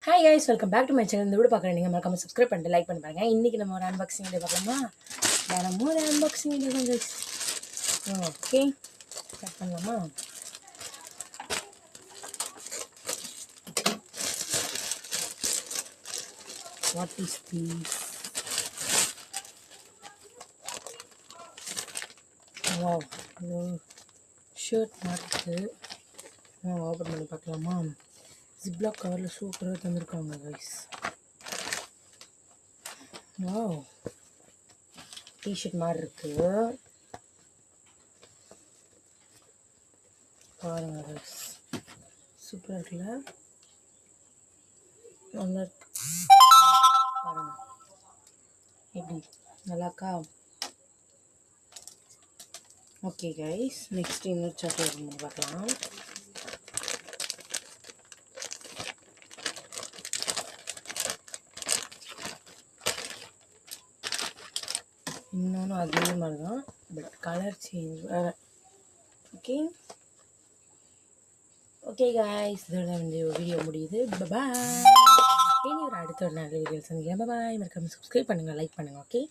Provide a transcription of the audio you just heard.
Hi guys, welcome back to my channel. இந்த video பார்க்குறேன் நீங்கள் மறக்காம சப்ஸ்கிரைப் பண்ணிட்டு லைக் பண்ணி பாருங்க. இன்றைக்கி நம்ம ஒரு அன்பாக்சிங் வீடியோ பார்க்கலாமா? வேறு ஒரு அன்பாக்சிங் வீடியோ தான் கைஸ். ஓகே, ஸ்டார்ட் பண்ணலாமா? What is these? Wow, shirt mark. Open பண்ணி பார்க்கலாமா? ஜிப்லாக் கவரில் சூப்பராக தந்துருக்காங்க கைஸ். வாவ், டிஷர்ட் மாதிரி இருக்குது பாருங்க கைஸ், சூப்பராக இருக்குல்ல? நல்லா இருக்கு பாருங்க, எப்படி நல்லாக்கா? ஓகே கைஸ், நெக்ஸ்ட் இன்னொரு சாக்லேட் பண்ணி பார்க்கலாம். இன்னொன்று அதே மாதிரி தான், பட் கலர் சேஞ்ச் வேறு. ஓகே கைஸ், இதோட வந்து வீடியோ முடியுது. பாய். இனி ஒரு அடுத்த ஒரு நல்ல வீடியோ சந்திக்கிறேன். பாய். மறக்காம சப்ஸ்கிரைப் பண்ணுங்கள், லைக் பண்ணுங்கள். ஓகே.